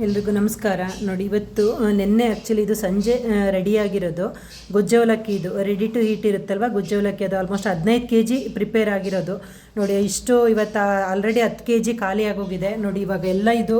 ಎಲ್ರಿಗೂ ನಮಸ್ಕಾರ. ನೋಡಿ, ಇವತ್ತು ನಿನ್ನೆ ಆ್ಯಕ್ಚುಲಿ ಇದು ಸಂಜೆ ರೆಡಿಯಾಗಿರೋದು ಗೊಜ್ಜೆ ಅವಲಕ್ಕಿ. ಇದು ರೆಡಿ ಟು ಹೀಟ್ ಇರುತ್ತಲ್ವ ಗೊಜ್ಜೆ ಅವಲಕ್ಕಿ, ಅದು ಆಲ್ಮೋಸ್ಟ್ 15 kg ಪ್ರಿಪೇರ್ ಆಗಿರೋದು. ನೋಡಿ, ಇಷ್ಟು ಇವತ್ತು ಆಲ್ರೆಡಿ 10 kg ಖಾಲಿ ಆಗೋಗಿದೆ. ನೋಡಿ, ಇವಾಗ ಎಲ್ಲ ಇದು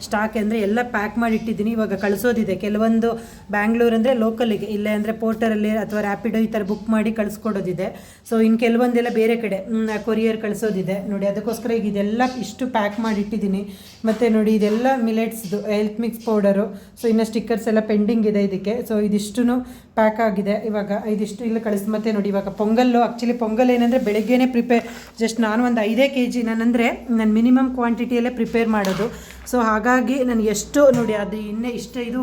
ಸ್ಟಾಕ್ ಅಂದರೆ ಎಲ್ಲ ಪ್ಯಾಕ್ ಮಾಡಿ ಇಟ್ಟಿದ್ದೀನಿ. ಇವಾಗ ಕಳಿಸೋದಿದೆ. ಕೆಲವೊಂದು ಬ್ಯಾಂಗ್ಳೂರು ಅಂದರೆ ಲೋಕಲಿಗೆ, ಇಲ್ಲೇ ಅಂದರೆ ಪೋರ್ಟರಲ್ಲಿ ಅಥವಾ ರ್ಯಾಪಿಡೋ ಈ ಥರ ಬುಕ್ ಮಾಡಿ ಕಳಿಸ್ಕೊಡೋದಿದೆ. ಸೊ ಇನ್ನು ಕೆಲವೊಂದೆಲ್ಲ ಬೇರೆ ಕಡೆ ಕೊರಿಯರ್ ಕಳಿಸೋದಿದೆ. ನೋಡಿ, ಅದಕ್ಕೋಸ್ಕರ ಈಗ ಇದೆಲ್ಲ ಇಷ್ಟು ಪ್ಯಾಕ್ ಮಾಡಿ ಇಟ್ಟಿದ್ದೀನಿ. ಮತ್ತು ನೋಡಿ, ಇದೆಲ್ಲ ಮಿಲೆಟ್ಸ್ದು ಹೆಲ್ತ್ ಮಿಕ್ಸ್ ಪೌಡರು. ಸೊ ಇನ್ನು ಸ್ಟಿಕ್ಕರ್ಸ್ ಎಲ್ಲ ಪೆಂಡಿಂಗ್ ಇದೆ ಇದಕ್ಕೆ. ಸೊ ಇದಿಷ್ಟು ಪ್ಯಾಕ್ ಆಗಿದೆ. ಇವಾಗ ಇದಿಷ್ಟು ಇಲ್ಲಿ ಕಳಿಸ್. ಮತ್ತು ನೋಡಿ, ಇವಾಗ ಪೊಂಗಲ್ಲು, ಆ್ಯಕ್ಚುಲಿ ಪೊಂಗಲ್ ಏನಂದರೆ ಬೆಳಗ್ಗೆನೇ ಪ್ರಿಪೇರ್, ಜಸ್ಟ್ ನಾನು ಒಂದು 5 kg ನಾನಂದರೆ ನಾನು ಮಿನಿಮಮ್ ಕ್ವಾಂಟಿಟಿಯಲ್ಲೇ ಪ್ರಿಪೇರ್ ಮಾಡೋದು. ಸೊ ಹಾಗಾಗಿ ನನಗೆ ಎಷ್ಟು ನೋಡಿ, ಅದು ಇನ್ನೇ ಇಷ್ಟ. ಇದು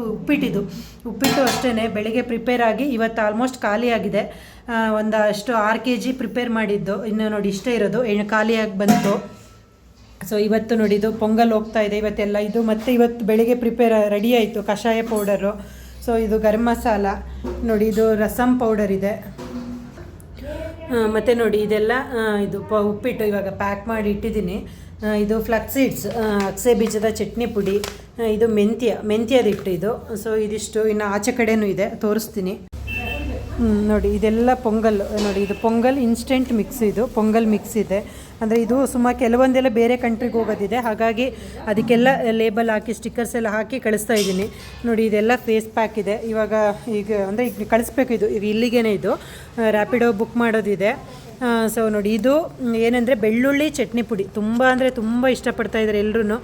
ಉಪ್ಪಿಟ್ಟು ಅಷ್ಟೇ ಬೆಳಗ್ಗೆ ಪ್ರಿಪೇರ್ ಆಗಿ ಇವತ್ತು ಆಲ್ಮೋಸ್ಟ್ ಖಾಲಿಯಾಗಿದೆ. ಒಂದಷ್ಟು 6 kg ಪ್ರಿಪೇರ್ ಮಾಡಿದ್ದು, ಇನ್ನು ನೋಡಿ ಇಷ್ಟೇ ಇರೋದು, ಖಾಲಿಯಾಗಿ ಬಂತು. ಸೊ ಇವತ್ತು ನೋಡಿ, ಇದು ಪೊಂಗಲ್ ಹೋಗ್ತಾ ಇದೆ ಇವತ್ತೆಲ್ಲ ಇದು. ಮತ್ತು ಇವತ್ತು ಬೆಳಿಗ್ಗೆ ಪ್ರಿಪೇರ್ ರೆಡಿ ಆಯಿತು ಕಷಾಯ ಪೌಡರು. ಸೊ ಇದು ಗರಂ ಮಸಾಲ, ನೋಡಿ ಇದು ರಸಮ್ ಪೌಡರ್ ಇದೆ. ಮತ್ತು ನೋಡಿ ಇದೆಲ್ಲ ಇದು ಉಪ್ಪಿಟ್ಟು ಇವಾಗ ಪ್ಯಾಕ್ ಮಾಡಿ ಇಟ್ಟಿದ್ದೀನಿ. ಇದು ಫ್ಲಕ್ಸ್ ಸೀಡ್ಸ್, ಅಗಸೆ ಬೀಜದ ಚಟ್ನಿ ಪುಡಿ, ಇದು ಮೆಂತ್ಯದಿಟ್ಟು ಇದು. ಸೊ ಇದಿಷ್ಟು ಇನ್ನು ಆಚೆ ಕಡೆನೂ ಇದೆ, ತೋರಿಸ್ತೀನಿ. ನೋಡಿ, ಇದೆಲ್ಲ ಪೊಂಗಲ್. ನೋಡಿ, ಇದು ಪೊಂಗಲ್ ಇನ್ಸ್ಟೆಂಟ್ ಮಿಕ್ಸ್, ಇದು ಪೊಂಗಲ್ ಮಿಕ್ಸ್ ಇದೆ. ಅಂದರೆ ಇದು ಸುಮಾರು ಕೆಲವೊಂದೆಲ್ಲ ಬೇರೆ ಕಂಟ್ರಿಗೆ ಹೋಗೋದಿದೆ, ಹಾಗಾಗಿ ಅದಕ್ಕೆಲ್ಲ ಲೇಬಲ್ ಹಾಕಿ ಸ್ಟಿಕ್ಕರ್ಸ್ ಎಲ್ಲ ಹಾಕಿ ಕಳಿಸ್ತಾ ಇದ್ದೀನಿ. ನೋಡಿ, ಇದೆಲ್ಲ ಫೇಸ್ ಪ್ಯಾಕ್ ಇದೆ. ಈಗ ಅಂದರೆ ಈಗ ಕಳಿಸ್ಬೇಕು. ಇದು ಇಲ್ಲಿಗೇನೆ ಇದು ರ್ಯಾಪಿಡೋ ಬುಕ್ ಮಾಡೋದಿದೆ. ಸೊ ನೋಡಿ, ಇದು ಏನಂದರೆ ಬೆಳ್ಳುಳ್ಳಿ ಚಟ್ನಿ ಪುಡಿ, ತುಂಬ ಅಂದರೆ ತುಂಬ ಇಷ್ಟಪಡ್ತಾಯಿದ್ದಾರೆ ಎಲ್ಲರೂ.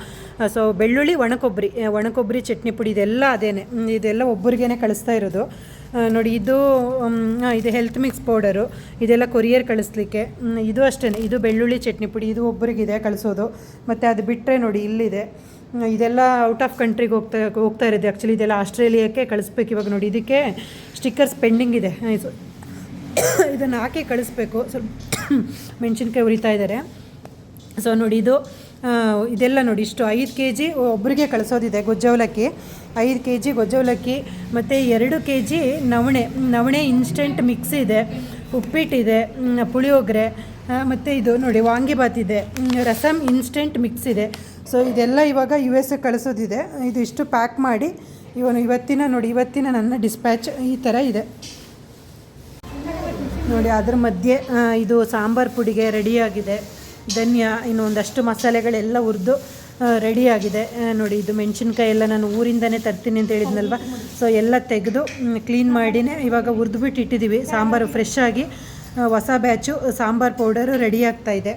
ಸೊ ಬೆಳ್ಳುಳ್ಳಿ ಒಣಕೊಬ್ಬರಿ ಚಟ್ನಿ ಪುಡಿ, ಇದೆಲ್ಲ ಅದೇನೆ, ಇದೆಲ್ಲ ಒಬ್ಬರಿಗೇ ಕಳಿಸ್ತಾ ಇರೋದು. ನೋಡಿ, ಇದು ಹೆಲ್ತ್ ಮಿಕ್ಸ್ ಪೌಡರು, ಇದೆಲ್ಲ ಕೊರಿಯರ್ ಕಳಿಸ್ಲಿಕ್ಕೆ. ಇದು ಅಷ್ಟೇ, ಇದು ಬೆಳ್ಳುಳ್ಳಿ ಚಟ್ನಿ ಪುಡಿ, ಇದು ಒಬ್ಬರಿಗಿದೆ ಕಳಿಸೋದು. ಮತ್ತು ಅದು ಬಿಟ್ಟರೆ ನೋಡಿ ಇಲ್ಲಿದೆ, ಇದೆಲ್ಲ ಔಟ್ ಆಫ್ ಕಂಟ್ರಿಗೆ ಹೋಗ್ತಾ ಇರೋದು. ಆ್ಯಕ್ಚುಲಿ ಇದೆಲ್ಲ ಆಸ್ಟ್ರೇಲಿಯಾಕ್ಕೆ ಕಳಿಸ್ಬೇಕು ಇವಾಗ. ನೋಡಿ, ಇದಕ್ಕೆ ಸ್ಟಿಕ್ಕರ್ಸ್ ಪೆಂಡಿಂಗ್ ಇದೆ. ಇದನ್ನು ಹಾಕಿ ಕಳಿಸ್ಬೇಕು. ಸ್ವಲ್ಪ ಮೆಣಸಿನ್ಕಾಯಿ ಉರಿತಾ ಇದ್ದಾರೆ. ಸೊ ನೋಡಿ, ಇದೆಲ್ಲ ನೋಡಿ ಇಷ್ಟು 5 kg ಒಬ್ಬರಿಗೆ ಕಳಿಸೋದಿದೆ ಗೊಜ್ಜೆ ಅವಲಕ್ಕಿ. 5 kg ಗೊಜ್ಜೆ ಅವಲಕ್ಕಿ ಮತ್ತು 2 kg ನವಣೆ ಇನ್ಸ್ಟೆಂಟ್ ಮಿಕ್ಸ್ ಇದೆ, ಉಪ್ಪಿಟ್ಟಿದೆ, ಪುಳಿಯೋಗರೆ, ಮತ್ತು ಇದು ನೋಡಿ ವಾಂಗಿಬಾತ್ ಇದೆ, ರಸಮ್ ಇನ್ಸ್ಟೆಂಟ್ ಮಿಕ್ಸ್ ಇದೆ. ಸೊ ಇದೆಲ್ಲ ಇವಾಗ US ಕಳಿಸೋದಿದೆ. ಇದು ಇಷ್ಟು ಪ್ಯಾಕ್ ಮಾಡಿ ಇವತ್ತಿನ ನನ್ನ ಡಿಸ್ಪ್ಯಾಚ್ ಈ ಥರ ಇದೆ. ನೋಡಿ, ಅದ್ರ ಮಧ್ಯೆ ಇದು ಸಾಂಬಾರು ಪುಡಿಗೆ ರೆಡಿಯಾಗಿದೆ. ಧನಿಯಾ, ಇನ್ನು ಒಂದಷ್ಟು ಮಸಾಲೆಗಳೆಲ್ಲ ಹುರಿದು ರೆಡಿಯಾಗಿದೆ. ನೋಡಿ, ಇದು ಮೆಣಸಿನ್ಕಾಯಿ ಎಲ್ಲ ನಾನು ಊರಿಂದನೇ ತರ್ತೀನಿ ಅಂತ ಹೇಳಿದ್ನಲ್ವ. ಸೊ ಎಲ್ಲ ತೆಗೆದು ಕ್ಲೀನ್ ಮಾಡಿನೇ ಇವಾಗ ಹುರಿದ್ಬಿಟ್ಟು ಇಟ್ಟಿದ್ದೀವಿ. ಸಾಂಬಾರು ಫ್ರೆಶ್ ಆಗಿ ಹೊಸ ಬ್ಯಾಚು ಸಾಂಬಾರು ಪೌಡರು ರೆಡಿ ಆಗ್ತಾಯಿದೆ.